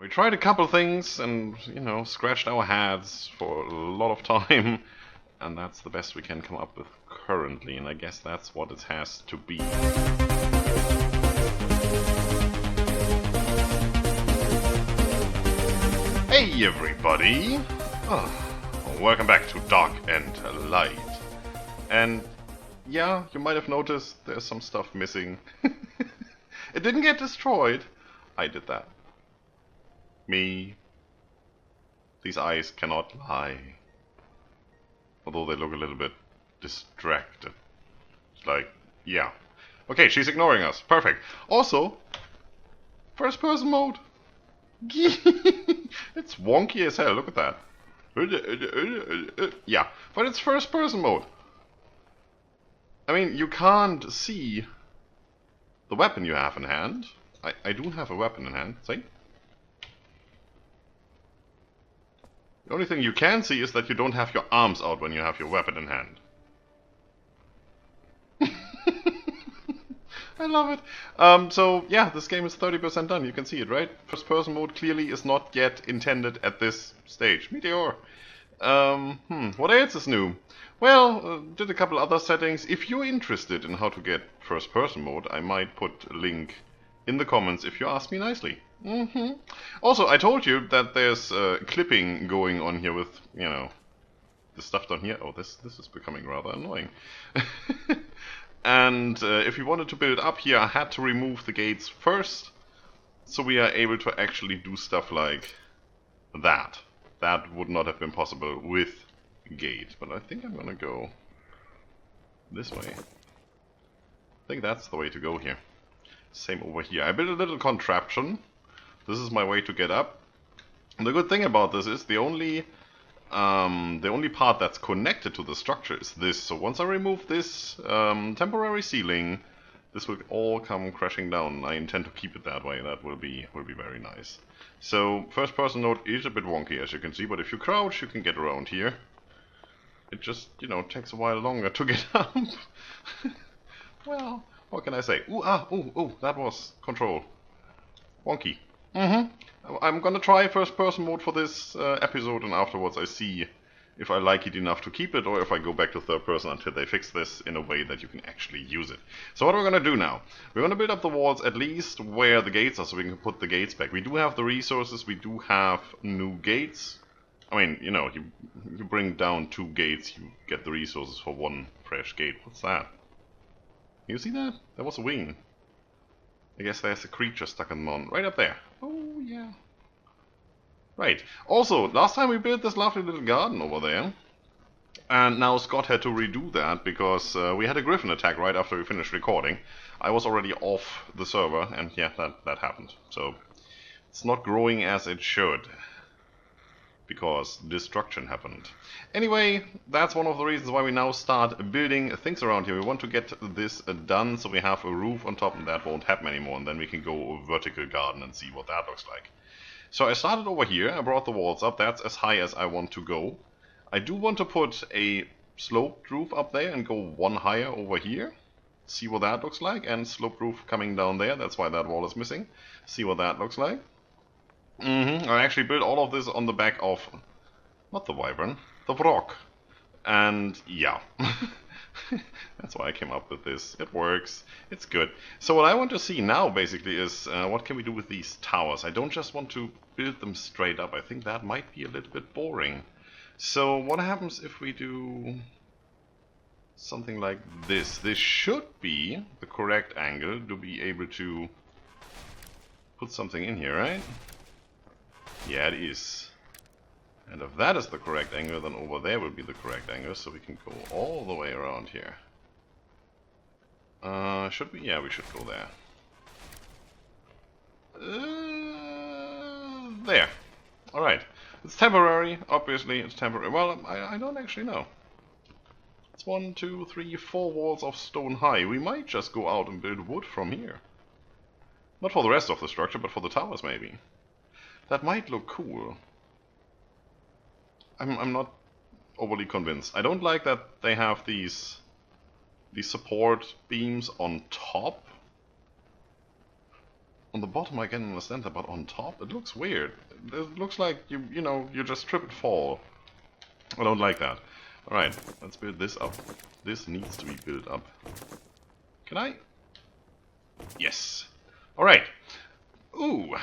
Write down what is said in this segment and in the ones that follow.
We tried a couple things and, you know, scratched our heads for a lot of time, and that's the best we can come up with currently, and I guess that's what it has to be. Hey everybody! Welcome back to Dark and Light. And yeah, you might have noticed there's some stuff missing. It didn't get destroyed. I did that. Me. These eyes cannot lie. Although they look a little bit distracted. It's like, yeah. Okay, she's ignoring us. Perfect. Also, first person mode. It's wonky as hell, look at that. Yeah, but it's first person mode. I mean, you can't see the weapon you have in hand. I do have a weapon in hand, see? The only thing you can see is that you don't have your arms out when you have your weapon in hand. I love it. So yeah, this game is 30% done. You can see it, right? First person mode clearly is not yet intended at this stage. Meteor. What else is new? Well, did a couple other settings. If you're interested in how to get first person mode, I might put a link in the comments if you ask me nicely. Also, I told you that there's clipping going on here with, you know, the stuff down here. Oh, this is becoming rather annoying. And if we wanted to build up here, I had to remove the gates first, so we are able to actually do stuff like that. That would not have been possible with gate, but I think I'm gonna go this way. I think that's the way to go here. Same over here. I built a little contraption. This is my way to get up. And the good thing about this is the only part that's connected to the structure is this. So once I remove this temporary ceiling, this will all come crashing down. I intend to keep it that way. That will be very nice. So first person mode is a bit wonky, as you can see, but if you crouch, you can get around here. It just, you know, takes a while longer to get up. Well, what can I say? Ooh, that was control. Wonky. I'm gonna try first person mode for this episode, and afterwards I see if I like it enough to keep it, or if I go back to third person until they fix this in a way that you can actually use it. So what we're gonna do now, we're gonna build up the walls at least where the gates are, so we can put the gates back. We do have the resources, we do have new gates. I mean, you know, you bring down 2 gates, you get the resources for 1 fresh gate. What's that? You see that? There was a wing. I guess there's a creature stuck in the mountain. Right up there. Oh, yeah. Right. Also, last time we built this lovely little garden over there. And now Scott had to redo that because we had a griffin attack right after we finished recording. I was already off the server, and yeah, that happened. So, it's not growing as it should. Because destruction happened. Anyway, that's one of the reasons why we now start building things around here. We want to get this done so we have a roof on top, and that won't happen anymore, and then we can go a vertical garden and see what that looks like. So I started over here, I brought the walls up, that's as high as I want to go. I do want to put a sloped roof up there and go 1 higher over here. See what that looks like, and sloped roof coming down there, that's why that wall is missing. See what that looks like. I actually built all of this on the back of, not the wyvern, the rock. And yeah, that's why I came up with this. It works, it's good. So what I want to see now basically is what can we do with these towers. I don't just want to build them straight up. I think that might be a little bit boring. So what happens if we do something like this? This should be the correct angle to be able to put something in here, right? Yeah, it is. And if that is the correct angle, then over there will be the correct angle, so we can go all the way around here. Should we? Yeah, we should go there. There. Alright. It's temporary, obviously, it's temporary. Well, I don't actually know. It's 1, 2, 3, 4 walls of stone high. We might just go out and build wood from here. Not for the rest of the structure, but for the towers maybe. That might look cool. I'm not overly convinced. I don't like that they have these support beams on top. on the bottom I can understand that, but on top it looks weird. It looks like you just trip and fall. I don't like that. Alright, let's build this up. This needs to be built up. Can I? Yes. Alright. Ooh,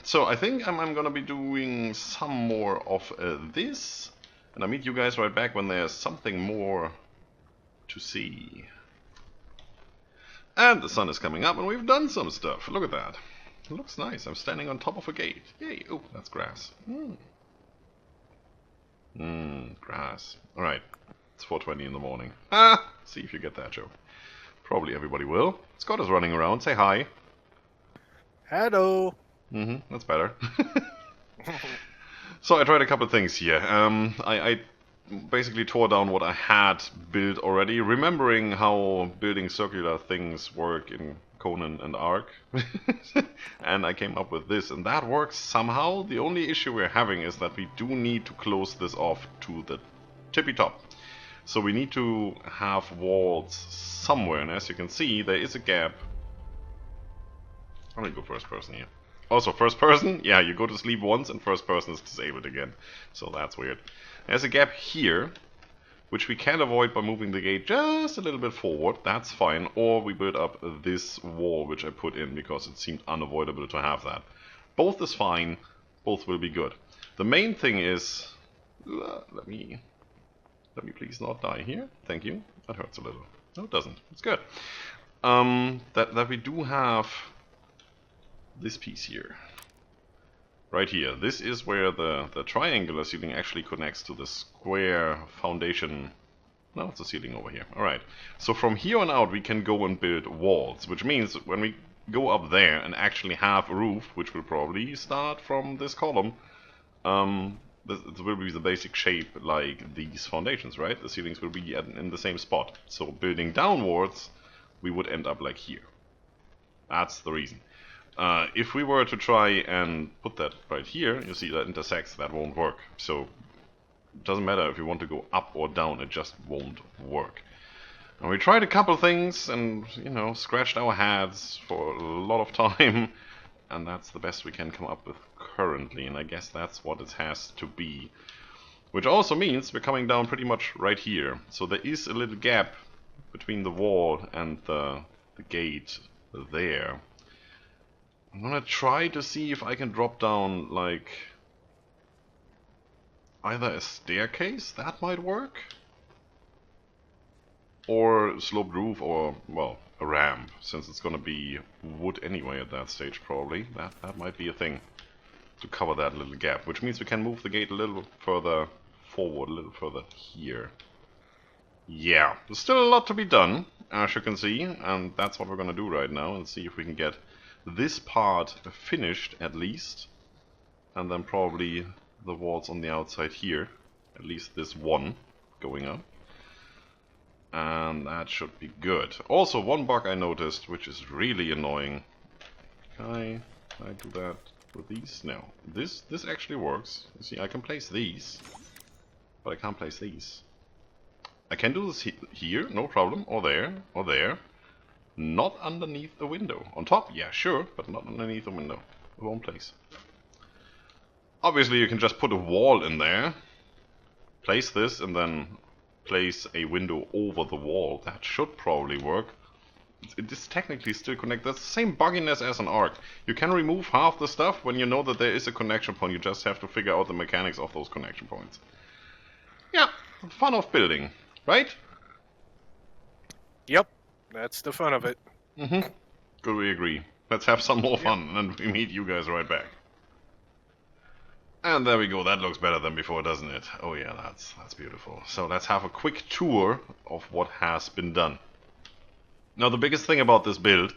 so I think I'm gonna be doing some more of this. And I'll meet you guys right back when there's something more to see. And the sun is coming up and we've done some stuff. Look at that. It looks nice. I'm standing on top of a gate. Yay. Oh, that's grass. Grass. Alright. It's 4:20 in the morning. See if you get that joke. Probably everybody will. Scott is running around. Say hi. Hello. That's better. So I tried a couple of things here. I basically tore down what I had built already, remembering how building circular things work in Conan and Ark. And I came up with this, and that works somehow. The only issue we're having is that we do need to close this off to the tippy top. So we need to have walls somewhere, and as you can see, there is a gap. I'm gonna go first person here. Also, first person, yeah, you go to sleep once and first person is disabled again. So that's weird. There's a gap here, which we can avoid by moving the gate just a little bit forward. That's fine. Or we build up this wall, which I put in because it seemed unavoidable to have that. Both is fine. Both will be good. The main thing is... let me please not die here. Thank you. That hurts a little. No, it doesn't. It's good. That we do have this piece here. Right here. This is where the triangular ceiling actually connects to the square foundation. No, it's a ceiling over here. Alright. So from here on out we can go and build walls, which means when we go up there and actually have a roof, which will probably start from this column, it will be the basic shape like these foundations, right? The ceilings will be in the same spot. So building downwards, we would end up like here. That's the reason. If we were to try and put that right here, you see that intersects, that won't work. So it doesn't matter if you want to go up or down, it just won't work. And we tried a couple things and, scratched our heads for a lot of time. And that's the best we can come up with currently, and I guess that's what it has to be. Which also means we're coming down pretty much right here. So there is a little gap between the wall and the gate there. I'm gonna try to see if I can drop down, like, either a staircase, that might work, or a sloped roof, or, well, a ramp, since it's gonna be wood anyway at that stage, probably. That might be a thing to cover that little gap, which means we can move the gate a little further forward, a little further here. Yeah, there's still a lot to be done, as you can see, and that's what we're gonna do right now, and see if we can get this part finished at least, and then probably the walls on the outside here, at least this one going up. And that should be good. Also, one bug I noticed, which is really annoying. Can I do that with these? No. This actually works. You see, I can place these, but I can't place these. I can do this here, no problem, or there, or there. Not underneath a window. On top, yeah, sure, but not underneath a window. It won't place. Obviously, you can just put a wall in there, place this, and then place a window over the wall. That should probably work. It is technically still connected. That's the same bugginess as an Ark. You can remove half the stuff when you know that there is a connection point. You just have to figure out the mechanics of those connection points. Yeah, fun of building, right? Yep, that's the fun of it. Good, we agree. Let's have some more fun, and then we meet you guys right back. And there we go, that looks better than before, doesn't it? Oh yeah, that's beautiful. So let's have a quick tour of what has been done. Now the biggest thing about this build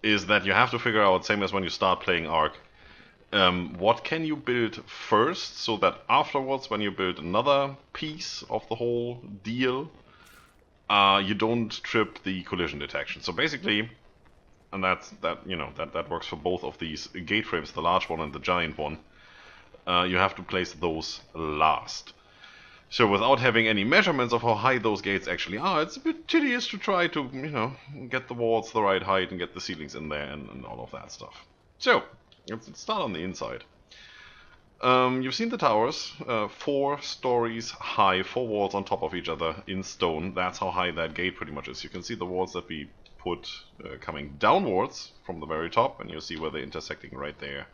is that you have to figure out, same as when you start playing Ark, what can you build first, so that afterwards when you build another piece of the whole deal, you don't trip the collision detection. So basically, and that works for both of these gate frames, the large one and the giant one. You have to place those last. So without having any measurements of how high those gates actually are, it's a bit tedious to try to, get the walls the right height and get the ceilings in there and all of that stuff. So, let's start on the inside. You've seen the towers, 4 stories high, 4 walls on top of each other in stone. That's how high that gate pretty much is. You can see the walls that we put coming downwards from the very top, and you see where they're intersecting right there.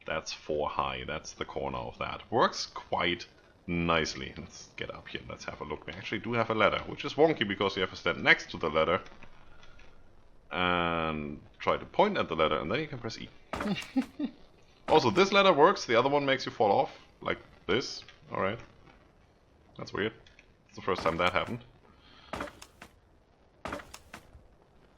That's 4 high, that's the corner of that. Works quite nicely. Let's get up here and let's have a look. We actually do have a ladder, which is wonky because you have to stand next to the ladder and try to point at the ladder, and then you can press E. Also, this ladder works, the other one makes you fall off, like this. Alright. That's weird. It's the first time that happened.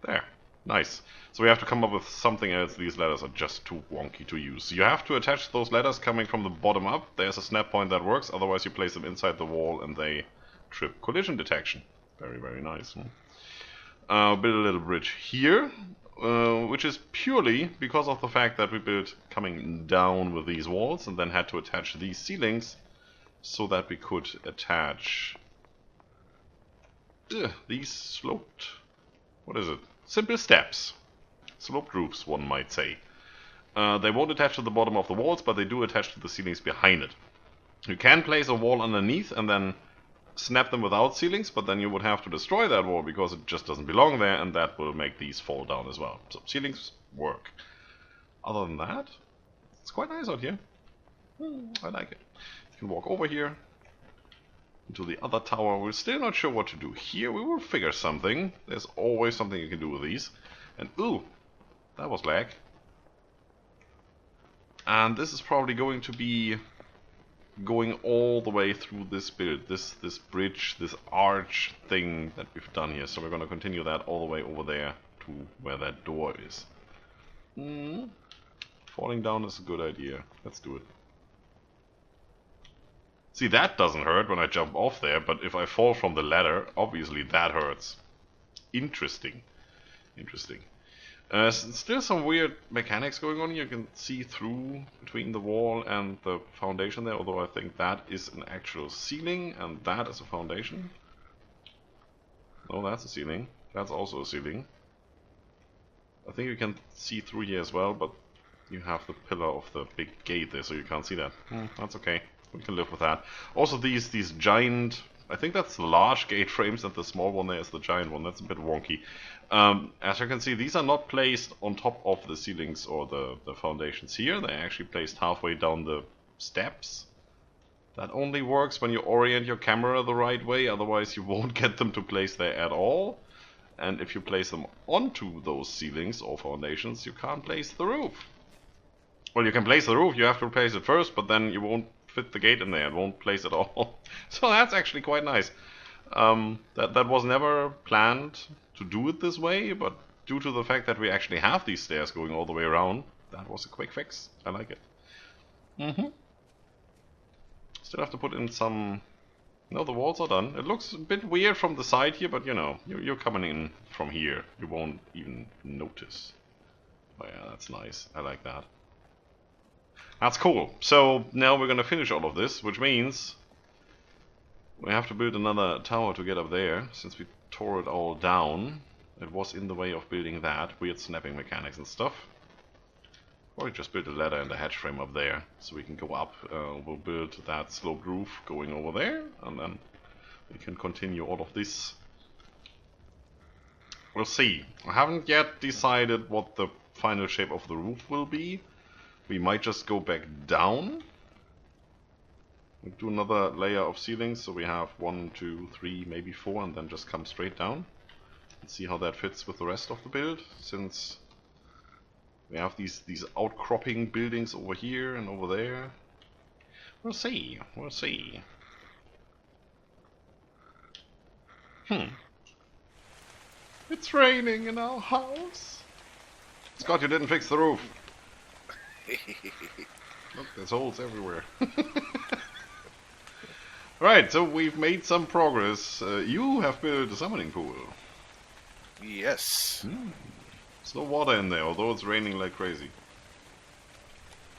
There. Nice. So we have to come up with something else. These ladders are just too wonky to use. You have to attach those ladders coming from the bottom up. There's a snap point that works, otherwise you place them inside the wall and they trip collision detection. Very, very nice. Build a little bridge here. Which is purely because of the fact that we built coming down with these walls and then had to attach these ceilings so that we could attach these sloped, what is it? Simple steps. Sloped roofs, one might say. They won't attach to the bottom of the walls, but they do attach to the ceilings behind it. You can place a wall underneath and then snap them without ceilings, but then you would have to destroy that wall because it just doesn't belong there, and that will make these fall down as well. So ceilings work. Other than that, it's quite nice out here. I like it. You can walk over here into the other tower. We're still not sure what to do here. We will figure something. There's always something you can do with these. And ooh, that was lag. And this is probably going to be going all the way through this build, this bridge, this arch thing that we've done here. So we're going to continue that all the way over there to where that door is. Falling down is a good idea. Let's do it. See, that doesn't hurt when I jump off there, but if I fall from the ladder, obviously that hurts. Interesting. Interesting. Still some weird mechanics going on. You can see through between the wall and the foundation there, although I think that is an actual ceiling and that is a foundation. No, that's a ceiling. That's also a ceiling. I think you can see through here as well, but you have the pillar of the big gate there, so you can't see that. That's okay. We can live with that. Also these giant, I think that's the large gate frames and the small one there is the giant one. That's a bit wonky. As you can see, these are not placed on top of the ceilings or the foundations here. They're actually placed halfway down the steps. That only works when you orient your camera the right way, otherwise you won't get them to place there at all. And if you place them onto those ceilings or foundations, you can't place the roof. Well, you can place the roof, you have to place it first, but then you won't fit the gate in there, it won't place at all. So that's actually quite nice. That was never planned to do it this way, but due to the fact that we actually have these stairs going all the way around, that was a quick fix. I like it. Still have to put in some... No, the walls are done. It looks a bit weird from the side here, but you know, you're coming in from here. You won't even notice. Oh yeah, that's nice. I like that. That's cool. So now we're gonna finish all of this, which means we have to build another tower to get up there, since we tore it all down. It was in the way of building that. Weird snapping mechanics and stuff. Or we just build a ladder and a hatch frame up there, so we can go up. We'll build that sloped roof going over there, and then we can continue all of this. We'll see. I haven't yet decided what the final shape of the roof will be. We might just go back down. We'll do another layer of ceilings, so we have 1, 2, 3, maybe 4, and then just come straight down. And see how that fits with the rest of the build, since we have these outcropping buildings over here and over there. We'll see. We'll see. It's raining in our house. Scott, you didn't fix the roof. Look, there's holes everywhere. Right, so we've made some progress. You have built a summoning pool. Yes. There's no water in there, although it's raining like crazy.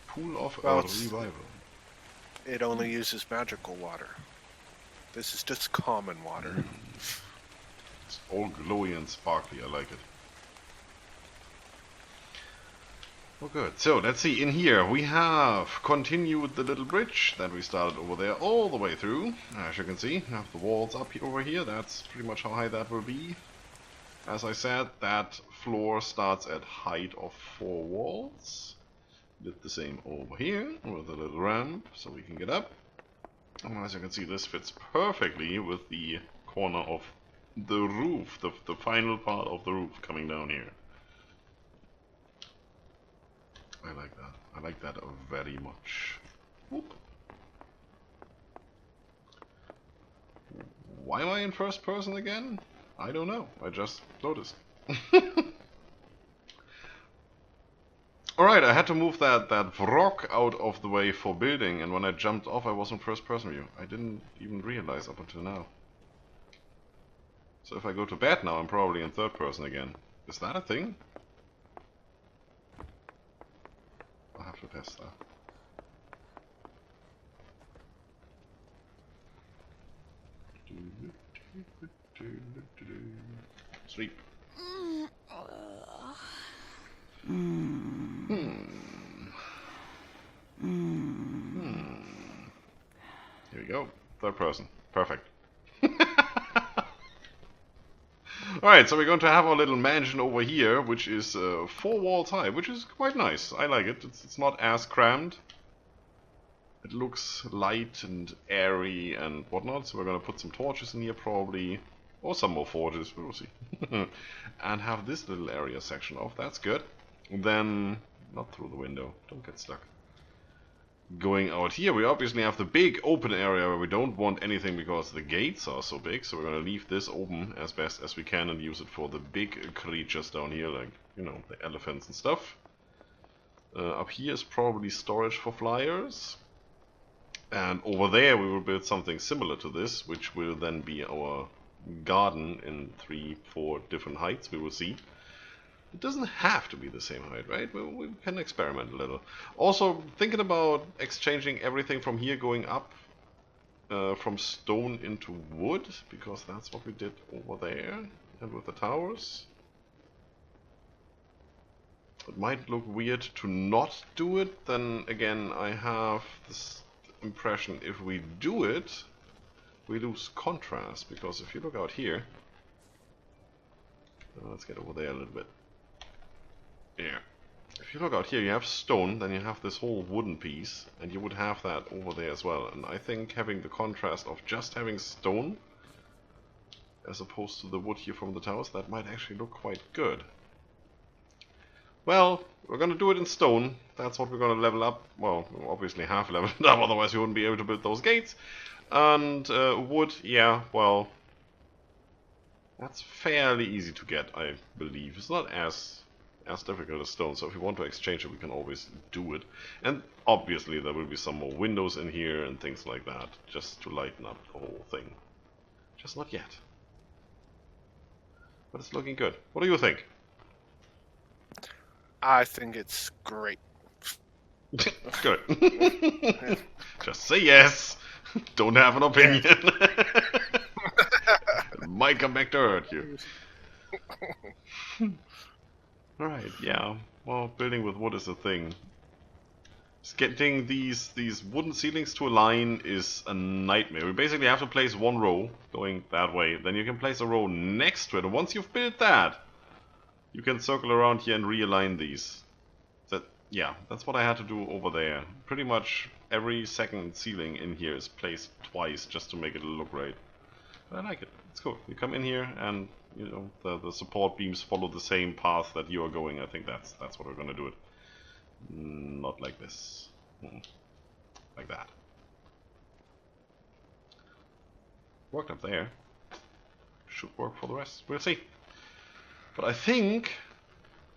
Pool of Revival. It only uses magical water. This is just common water. It's all glowy and sparkly, I like it. Oh good, so let's see, in here we have continued the little bridge that we started over there all the way through. As you can see, we have the walls up over here, that's pretty much how high that will be. As I said, that floor starts at height of 4 walls. Did the same over here with a little ramp so we can get up. And as you can see, this fits perfectly with the corner of the roof, the final part of the roof coming down here. I like that. I like that very much. Whoop. Why am I in first person again? I don't know. I just noticed. Alright, I had to move that rock out of the way for building, and when I jumped off I was in first person view. I didn't even realize up until now. So if I go to bed now, I'm probably in third person again. Is that a thing? I'll have to test that. Sleep. Here we go. Third person. Perfect. Alright, so we're going to have our little mansion over here, which is 4 walls high, which is quite nice. I like it. It's not as crammed. It looks light and airy and whatnot, so we're going to put some torches in here probably. Or some more forges, we'll see. And have this little area section off, that's good. Then, not through the window, don't get stuck. Going out here, we obviously have the big open area where we don't want anything because the gates are so big, so we're going to leave this open as best as we can and use it for the big creatures down here, like, you know, the elephants and stuff. Up here is probably storage for flyers. And over there we will build something similar to this, which will then be our garden in 3-4 different heights, we will see. It doesn't have to be the same height, right? We can experiment a little. Also, thinking about exchanging everything from here going up from stone into wood, because that's what we did over there and with the towers. It might look weird to not do it, then again I have this impression if we do it, we lose contrast, because if you look out here, let's get over there a little bit. Yeah. If you look out here, you have stone, then you have this whole wooden piece, and you would have that over there as well. And I think having the contrast of just having stone, as opposed to the wood here from the towers, that might actually look quite good. Well, we're gonna do it in stone. That's what we're gonna level up. Well, we'll obviously half level it up, otherwise we wouldn't be able to build those gates. And wood, yeah, well, that's fairly easy to get, I believe. It's not as difficult as stone, so if we want to exchange it, we can always do it. And obviously there will be some more windows in here and things like that, just to lighten up the whole thing. Just not yet. But it's looking good. What do you think? I think it's great. Good. Just say yes. Don't have an opinion. It might come back to hurt you. Alright, yeah. Well, building with wood is a thing. Just getting these wooden ceilings to align is a nightmare. We basically have to place one row going that way. Then you can place a row next to it. And once you've built that, you can circle around here and realign these. Yeah, that's what I had to do over there. Pretty much every second ceiling in here is placed twice just to make it look right. But I like it. It's cool. You come in here and, you know, the support beams follow the same path that you are going. I think that's what we're gonna do it. Not like this. Like that. Worked up there. Should work for the rest. We'll see. But I think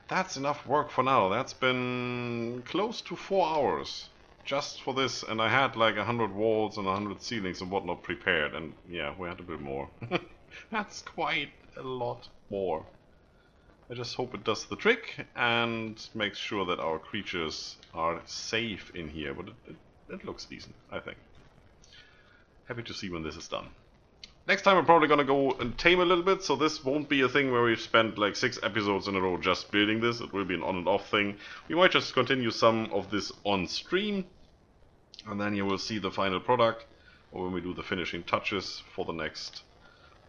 that's enough work for now. That's been close to 4 hours just for this, and I had like 100 walls and 100 ceilings and whatnot prepared, and yeah, we had to build more. That's quite a lot more. I just hope it does the trick and makes sure that our creatures are safe in here, but it looks decent, I think. Happy to see when this is done. Next time I'm probably gonna go and tame a little bit, so this won't be a thing where we've spent like 6 episodes in a row just building this. It will be an on and off thing. We might just continue some of this on stream, and then you will see the final product, or when we do the finishing touches for the next,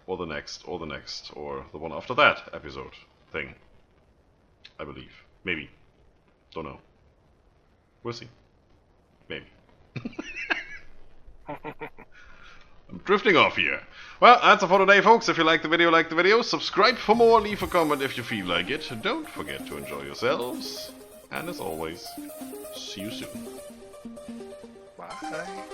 or the next, or the next, or the one after that episode thing. I believe. Maybe. Don't know. We'll see. Maybe. I'm drifting off here. Well, that's it for today, folks. If you like the video, subscribe for more, leave a comment if you feel like it. Don't forget to enjoy yourselves. And as always, see you soon. Bye.